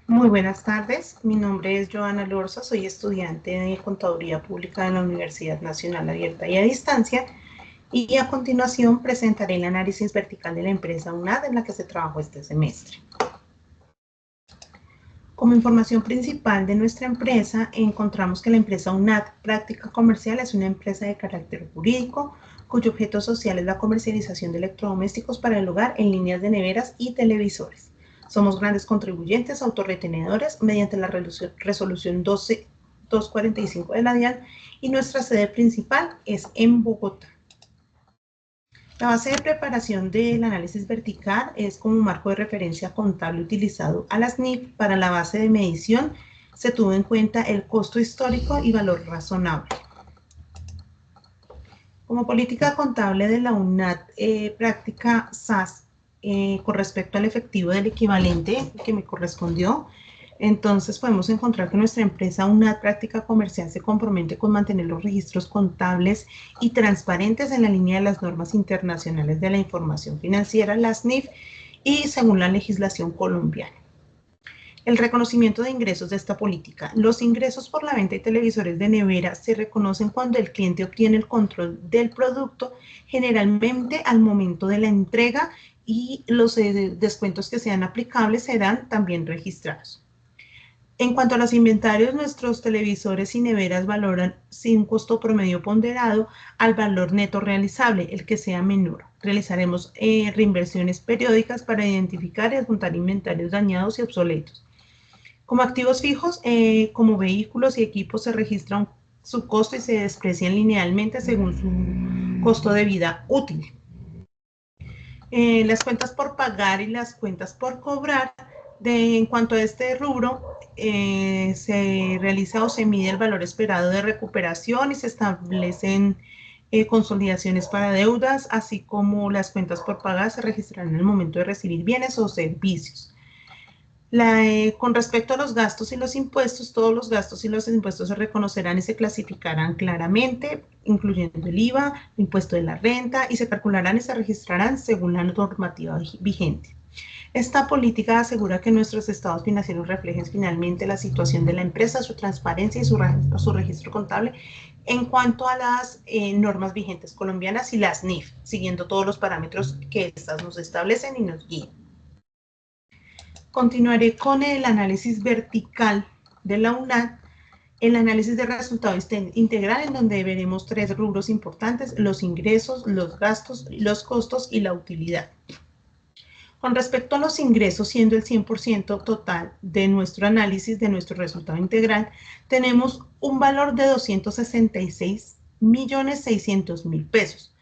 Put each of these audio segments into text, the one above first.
Muy buenas tardes, mi nombre es Joana Lorza, soy estudiante de Contaduría Pública de la Universidad Nacional Abierta y a Distancia y a continuación presentaré el análisis vertical de la empresa UNAD en la que se trabajó este semestre. Como información principal de nuestra empresa, encontramos que la empresa UNAD Práctica Comercial es una empresa de carácter jurídico cuyo objeto social es la comercialización de electrodomésticos para el hogar en líneas de neveras y televisores. Somos grandes contribuyentes autorretenedores mediante la resolución 245 de la DIAN y nuestra sede principal es en Bogotá. La base de preparación del análisis vertical es como marco de referencia contable utilizado a las NIF. Para la base de medición se tuvo en cuenta el costo histórico y valor razonable. Como política contable de la UNAD, práctica SAS, con respecto al efectivo del equivalente que me correspondió, entonces podemos encontrar que nuestra empresa UNAD Práctica Comercial se compromete con mantener los registros contables y transparentes en la línea de las normas internacionales de la información financiera, las NIF, y según la legislación colombiana. El reconocimiento de ingresos de esta política. Los ingresos por la venta de televisores de nevera se reconocen cuando el cliente obtiene el control del producto, generalmente al momento de la entrega, y los descuentos que sean aplicables serán también registrados. En cuanto a los inventarios, nuestros televisores y neveras valoran sin costo promedio ponderado al valor neto realizable, el que sea menor. Realizaremos reinversiones periódicas para identificar y adjuntar inventarios dañados y obsoletos. Como activos fijos, como vehículos y equipos, se registra su costo y se desprecian linealmente según su costo de vida útil. Las cuentas por pagar y las cuentas por cobrar, en cuanto a este rubro, se realiza o se mide el valor esperado de recuperación y se establecen consolidaciones para deudas, así como las cuentas por pagar se registrarán en el momento de recibir bienes o servicios. Con respecto a los gastos y los impuestos, todos los gastos y los impuestos se reconocerán y se clasificarán claramente, incluyendo el IVA, el impuesto de la renta, y se calcularán y se registrarán según la normativa vigente. Esta política asegura que nuestros estados financieros reflejen finalmente la situación de la empresa, su transparencia y su registro contable en cuanto a las normas vigentes colombianas y las NIF, siguiendo todos los parámetros que estas nos establecen y nos guían. Continuaré con el análisis vertical de la UNAD, el análisis de resultado integral, en donde veremos tres rubros importantes: los ingresos, los gastos, los costos y la utilidad. Con respecto a los ingresos, siendo el 100% total de nuestro análisis, de nuestro resultado integral, tenemos un valor de 266.600.000 pesos.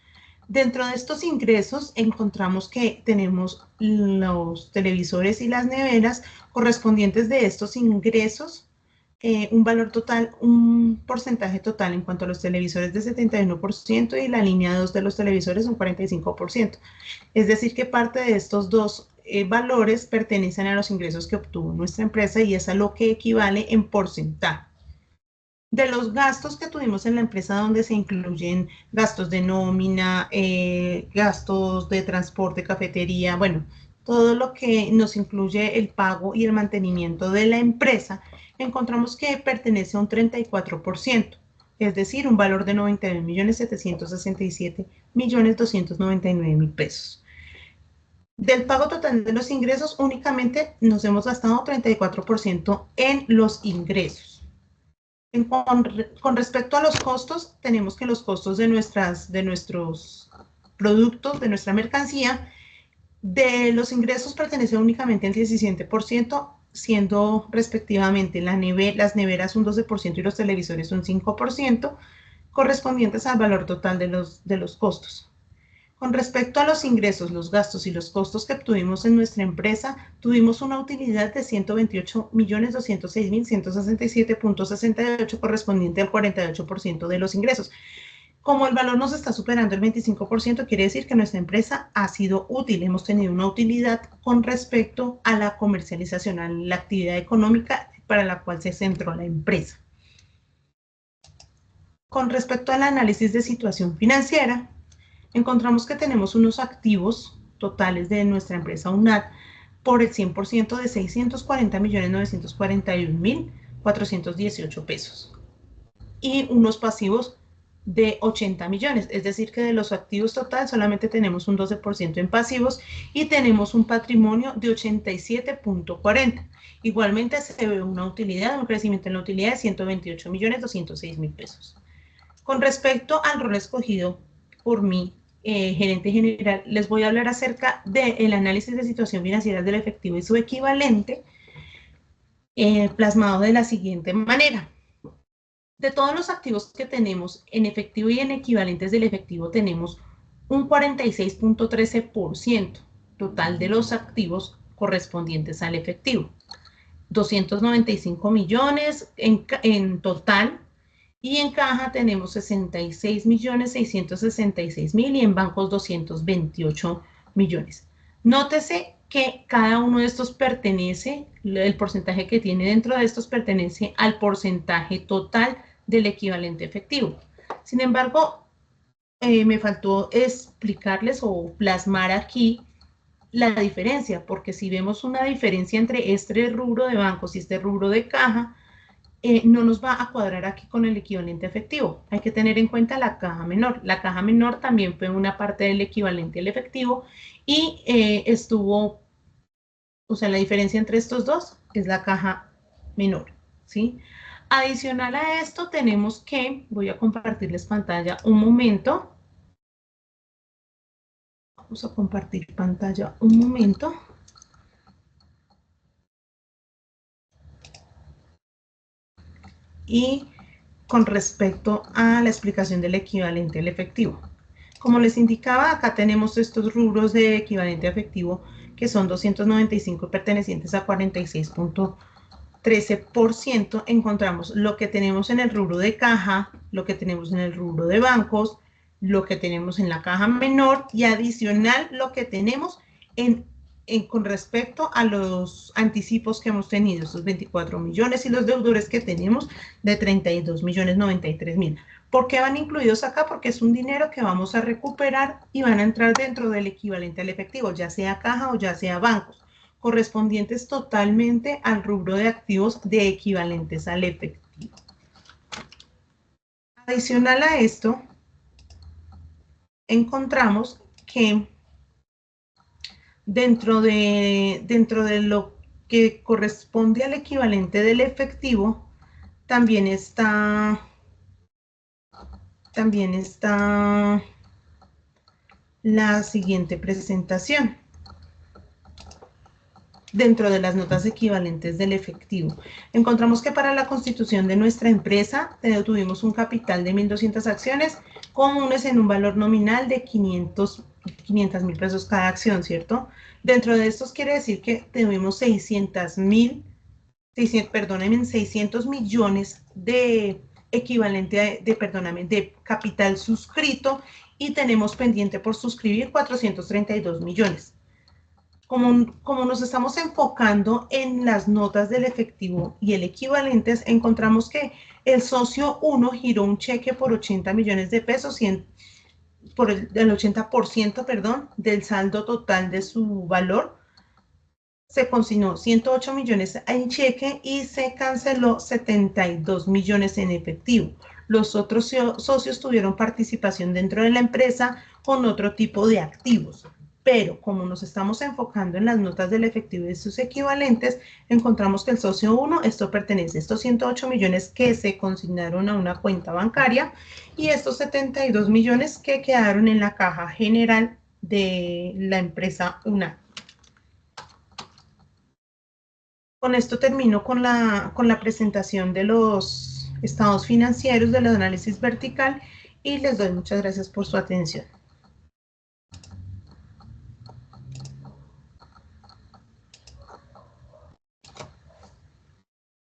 Dentro de estos ingresos encontramos que tenemos los televisores y las neveras correspondientes de estos ingresos, un valor total, un porcentaje total en cuanto a los televisores de 71% y la línea 2 de los televisores un 45%. Es decir, que parte de estos dos valores pertenecen a los ingresos que obtuvo nuestra empresa y es a lo que equivale en porcentaje. De los gastos que tuvimos en la empresa, donde se incluyen gastos de nómina, gastos de transporte, cafetería, bueno, todo lo que nos incluye el pago y el mantenimiento de la empresa, encontramos que pertenece a un 34%, es decir, un valor de 91.767.299.000 pesos. Del pago total de los ingresos, únicamente nos hemos gastado 34% en los ingresos. Con respecto a los costos, tenemos que los costos de nuestros productos, de nuestra mercancía, de los ingresos pertenecen únicamente al 17%, siendo respectivamente las neveras un 12% y los televisores un 5%, correspondientes al valor total de los costos. Con respecto a los ingresos, los gastos y los costos que obtuvimos en nuestra empresa, tuvimos una utilidad de 128.206.167.68, correspondiente al 48% de los ingresos. Como el valor nos está superando el 25%, quiere decir que nuestra empresa ha sido útil. Hemos tenido una utilidad con respecto a la comercialización, a la actividad económica para la cual se centró la empresa. Con respecto al análisis de situación financiera, encontramos que tenemos unos activos totales de nuestra empresa UNAD por el 100% de 640.941.418 pesos. Y unos pasivos de 80 millones, es decir que de los activos total solamente tenemos un 12% en pasivos y tenemos un patrimonio de 87.40. Igualmente se ve una utilidad, un crecimiento en la utilidad de 128.206.000 pesos. Con respecto al rol escogido por mí, gerente general, les voy a hablar acerca del análisis de situación financiera del efectivo y su equivalente, plasmado de la siguiente manera. De todos los activos que tenemos en efectivo y en equivalentes del efectivo, tenemos un 46.13% total de los activos correspondientes al efectivo. 295 millones en total, y en caja tenemos 66.666.000 y en bancos 228 millones. Nótese que cada uno de estos pertenece, el porcentaje que tiene dentro de estos pertenece al porcentaje total del equivalente efectivo. Sin embargo, me faltó explicarles o plasmar aquí la diferencia, porque si vemos una diferencia entre este rubro de bancos y este rubro de caja, no nos va a cuadrar aquí con el equivalente efectivo. Hay que tener en cuenta la caja menor. La caja menor también fue una parte del equivalente al efectivo y estuvo, o sea, la diferencia entre estos dos es la caja menor, ¿sí? Adicional a esto tenemos que, voy a compartirles pantalla un momento. Vamos a compartir pantalla un momento. Y con respecto a la explicación del equivalente al efectivo. Como les indicaba, acá tenemos estos rubros de equivalente a efectivo que son 295 pertenecientes a 46.13%. Encontramos lo que tenemos en el rubro de caja, lo que tenemos en el rubro de bancos, lo que tenemos en la caja menor y adicional lo que tenemos con respecto a los anticipos que hemos tenido, estos 24 millones y los deudores que tenemos de 32.093.000. ¿Por qué van incluidos acá? Porque es un dinero que vamos a recuperar y van a entrar dentro del equivalente al efectivo, ya sea caja o ya sea bancos, correspondientes totalmente al rubro de activos de equivalentes al efectivo. Adicional a esto, encontramos que dentro de lo que corresponde al equivalente del efectivo, también está la siguiente presentación. Dentro de las notas equivalentes del efectivo, encontramos que para la constitución de nuestra empresa tuvimos un capital de 1.200 acciones comunes en un valor nominal de 500.000 pesos cada acción, ¿cierto? Dentro de estos quiere decir que tuvimos 600 millones de equivalente de capital suscrito y tenemos pendiente por suscribir 432 millones. Como nos estamos enfocando en las notas del efectivo y el equivalentes, encontramos que el socio 1 giró un cheque por 80 millones de pesos por el 80%, perdón, del saldo total de su valor. Se consignó 108 millones en cheque y se canceló 72 millones en efectivo. Los otros socios tuvieron participación dentro de la empresa con otro tipo de activos. Pero como nos estamos enfocando en las notas del efectivo y sus equivalentes, encontramos que el socio 1, esto pertenece a estos 108 millones que se consignaron a una cuenta bancaria y estos 72 millones que quedaron en la caja general de la empresa UNAT. Con esto termino con la presentación de los estados financieros del análisis vertical y les doy muchas gracias por su atención.